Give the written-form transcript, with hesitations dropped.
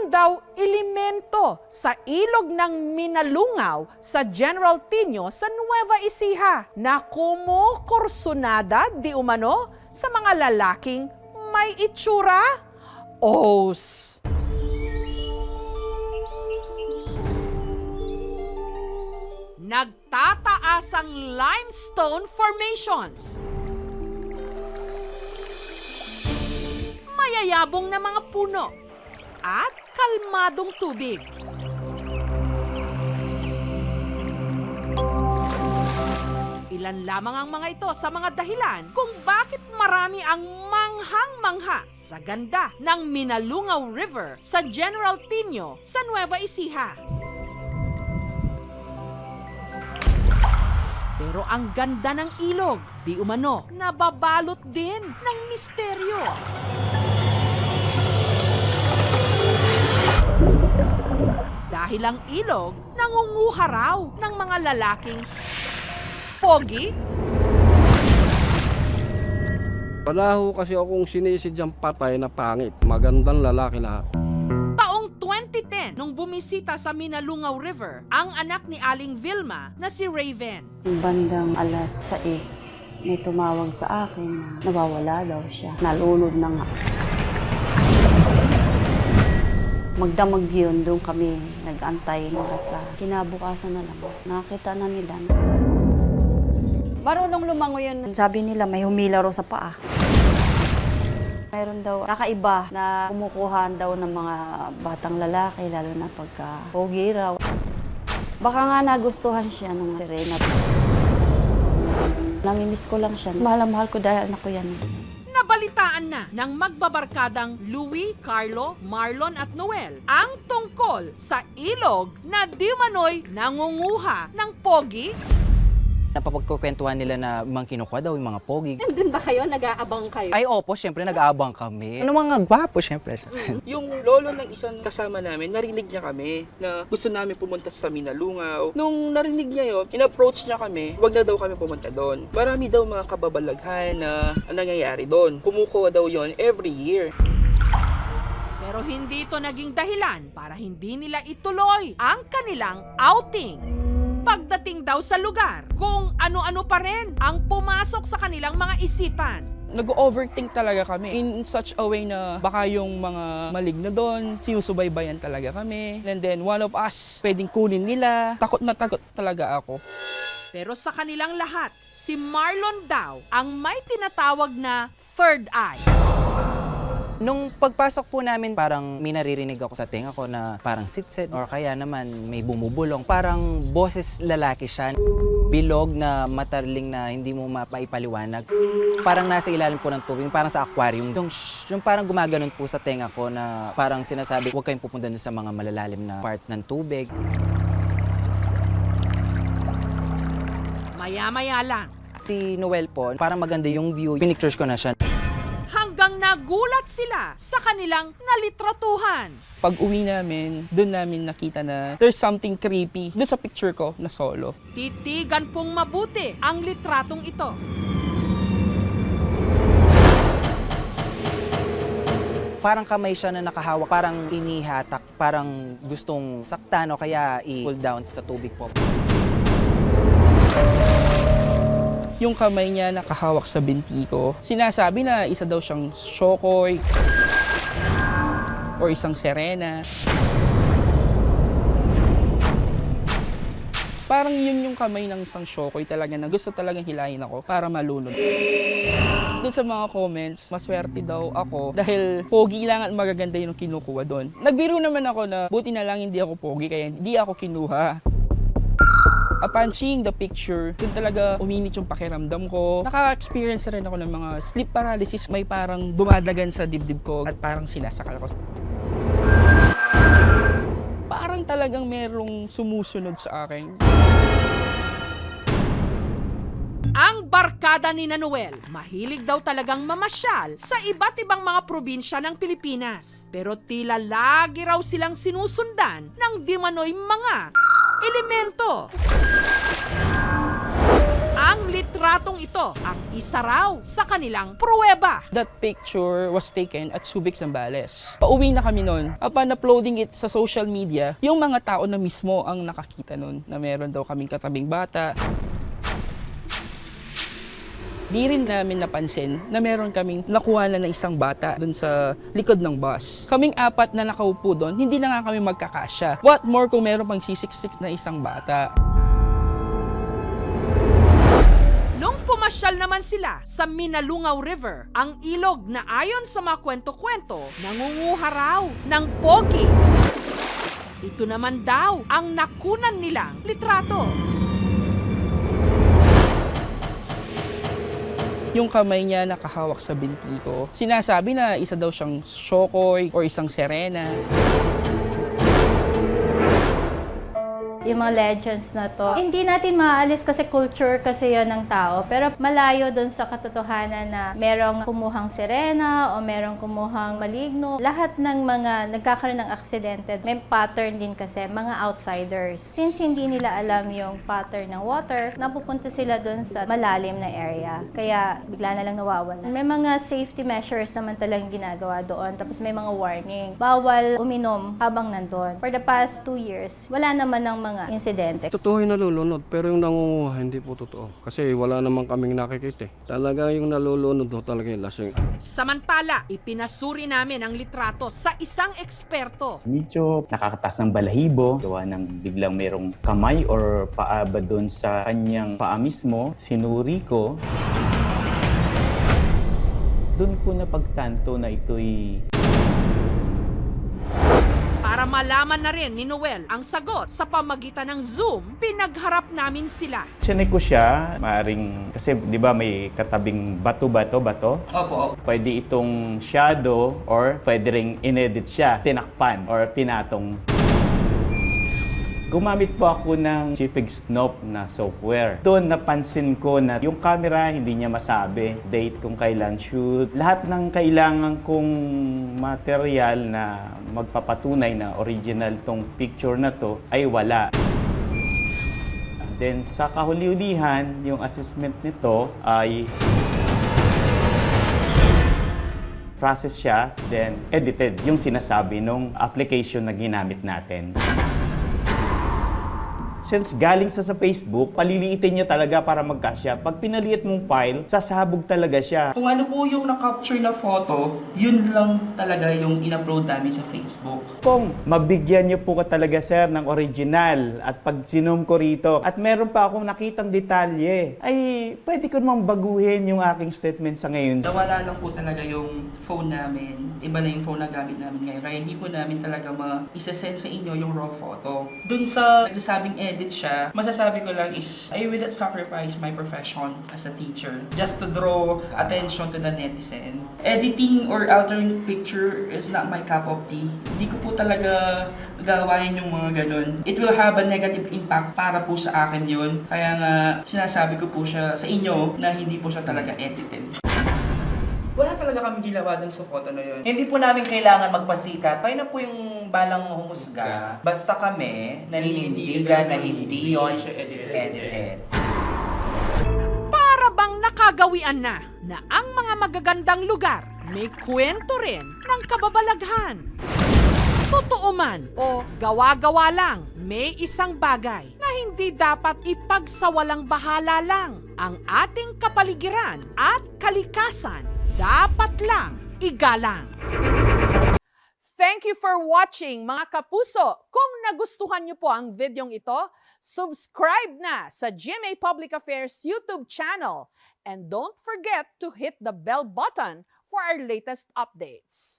mayroon daw elemento sa ilog ng Minalungaw sa General Tino sa Nueva Ecija na kumukursunada di umano sa mga lalaking may itsura. Os! Nagtataasang limestone formations. Mayayabong na mga puno at kalmadong tubig. Ilan lamang ang mga ito sa mga dahilan kung bakit marami ang manghang-mangha sa ganda ng Minalungaw River sa General Tino sa Nueva Ecija. Pero ang ganda ng ilog, di umano, nababalot din ng misteryo. Dahil ang ilog nangunguha raw ng mga lalaking pogi. Wala ho kasi akong sinisidyang patay na pangit. Magandang lalaki lahat. Taong 2010, nung bumisita sa Minalungaw River, ang anak ni Aling Vilma na si Raven. Bandang alas 6, may tumawag sa akin na nawawala daw siya. Nalunod na nga. Magdamag yun, doon kami nag-antay mga sa kinabukasan na lang. Nakita na nila. Marunong lumango yun. Sabi nila may humila raw sa paa. Mayroon daw kakaiba na kumukuha daw ng mga batang lalaki, lalo na pagka pogi raw. Baka nga nagustuhan siya ng Serena. Namimiss ko lang siya. Mahal na mahal ko dahil anak ko yan. Nabalitaan na ng magbabarkadang Louie, Carlo, Marlon at Noel ang tungkol sa ilog na di manoy nangunguha ng pogi. Napapagkukwentuhan nila na mga kinukuha daw yung mga pogi. Nandun ba kayo? Nag-aabang kayo? Ay opo, syempre nag-aabang kami. Ano mga gwapo, syempre. Yung lolo ng isang kasama namin, narinig niya kami na gusto namin pumunta sa Minalungaw. Nung narinig niya yun, in-approach niya kami, wag na daw kami pumunta doon. Marami daw mga kababalaghan na nangyayari doon. Kumukuha daw yon every year. Pero hindi ito naging dahilan para hindi nila ituloy ang kanilang outing. Pagdating daw sa lugar, kung ano-ano pa rin ang pumasok sa kanilang mga isipan. Nag-overthink talaga kami in such a way na baka yung mga maligno doon, sinusubaybayan talaga kami. And then one of us, pwedeng kunin nila. Takot na takot talaga ako. Pero sa kanilang lahat, si Marlon daw ang may tinatawag na third eye. Nung pagpasok po namin, parang may naririnig ako sa tinga ko na parang sitsit or kaya naman may bumubulong. Parang boses lalaki siya. Bilog na matarling na hindi mo mapaipaliwanag. Parang nasa ilalim po ng tubig, parang sa aquarium. Yung parang gumaganon po sa tenga ko na parang sinasabi, huwag kayong pupunta dun sa mga malalalim na part ng tubig. Maya-maya lang, Si Noel po, parang maganda yung view. Pinictures ko na siya. hanggang nagulat sila sa kanilang nalitratuhan. Pag uwi namin, doon namin nakita na there's something creepy doon sa picture ko na solo. Titigan pong mabuti ang litratong ito. Parang kamay siya na nakahawak, parang inihatak, parang gustong saktan o kaya i-pull down sa tubig po. Yung kamay niya nakahawak sa binti ko. Sinasabi na isa daw siyang Shokoy or isang Serena. Parang yun yung kamay ng isang Shokoy talaga na gusto talagang hilahin ako para malunod. Doon sa mga comments, maswerte daw ako dahil pogi lang at magaganda yung kinukuha doon. Nagbiro naman ako na buti na lang hindi ako pogi kaya hindi ako kinuha. Upon seeing the picture, dun talaga uminit yung pakiramdam ko. Naka-experience rin ako ng mga sleep paralysis. May parang dumadagan sa dibdib ko at parang sinasakal ako. Parang talagang merong sumusunod sa akin. Ang barkada ni Noel, mahilig daw talagang mamasyal sa iba't ibang mga probinsya ng Pilipinas. Pero tila lagi raw silang sinusundan ng di manoy mga elemento. Ang litratong ito ang isa raw sa kanilang pruweba. That picture was taken at Subic, Zambales. Pauwi na kami nun. Upon uploading it sa social media, yung mga tao na mismo ang nakakita nun na meron daw kaming katabing bata. Di rin namin napansin na meron kaming nakuha na isang bata dun sa likod ng bus. Kaming apat na nakaupo dun, hindi na nga kami magkakasya. What more kung meron pang sisiksik na isang bata. Nung pumasyal naman sila sa Minalungaw River, ang ilog na ayon sa mga kwento-kwento, nangunguha raw ng pogi. Ito naman daw ang nakunan nilang litrato. Yung kamay niya nakahawak sa binti ko. Sinasabi na isa daw siyang Shokoy or isang Serena. Yung mga legends na to, hindi natin maaalis kasi culture kasi yon ng tao. Pero malayo dun sa katotohanan na merong kumuhang sirena o merong kumuhang maligno. Lahat ng mga nagkakaroon ng aksidente, may pattern din kasi, mga outsiders. Since hindi nila alam yung pattern ng water, napupunta sila dun sa malalim na area. Kaya bigla na lang nawawala. May mga safety measures naman talagang ginagawa doon. Tapos may mga warning. Bawal uminom habang nandun. For the past 2 years, wala naman ng mga insidente. Totoo yung nalulunod, pero yung nangunguha hindi po totoo. Kasi wala naman kaming nakikita. Talaga yung nalulunod ho talaga yung lasing. Samantala, ipinasuri namin ang litrato sa isang eksperto. Medyo nakakatas ng balahibo, gawa ng biglang merong kamay or paa ba doon sa kanyang paa mismo. Sinuri ko. Doon ko napagtanto na ito'y Para malaman na rin ni Noel ang sagot sa pamagitan ng Zoom, pinagharap namin sila. chinek ko siya. Maaring, kasi di ba may katabing bato? Opo. Pwede itong shadow or pwede ring inedit siya, tinakpan or pinatong. Gumamit po ako ng JPEG Snop na software. Doon napansin ko na yung camera hindi niya masabi. Date kung kailan shoot. Lahat ng kailangan kong material na magpapatunay na original tong picture na to ay wala. Then sa kahuli-hulihan, yung assessment nito ay process siya, then edited yung sinasabi nung application na ginamit natin. Since galing sa Facebook, paliliitin niya talaga para magkasya. Pag pinaliit mong file, sasabog talaga siya. Kung ano po yung na-capture na photo, yun lang talaga yung in-upload namin sa Facebook. Kung mabigyan niyo po ka talaga, sir, ng original at pag sinom ko rito at meron pa akong nakitang detalye, ay pwede ko namang baguhin yung aking statement sa ngayon. Nawala lang po talaga yung phone namin. Iba na yung phone na gamit namin ngayon. Kaya hindi po namin talaga ma-isasend sa inyo yung raw photo. Dun sa nagsasabing edit siya, masasabi ko lang is, I will not sacrifice my profession as a teacher just to draw attention to the netizen. Editing or altering picture is not my cup of tea. Hindi ko po talaga gawain yung mga ganun. It will have a negative impact para po sa akin yun. Kaya nga, sinasabi ko po siya sa inyo na hindi po siya talaga edited. Wala talaga kami ginawa dun sa photo na yun. Hindi po namin kailangan magpasikat. Tayo na po yung balang humusga. Basta kami naninindigan na hindi yon edited. Para bang nakagawian na ang mga magagandang lugar may kwento rin ng kababalaghan. Totoo man o gawa-gawa lang, may isang bagay na hindi dapat ipagsawalang bahala lang. Ang ating kapaligiran at kalikasan dapat lang igalang. Thank you for watching, mga kapuso. Kung nagustuhan niyo po ang videong ito, subscribe na sa GMA Public Affairs YouTube channel. And don't forget to hit the bell button for our latest updates.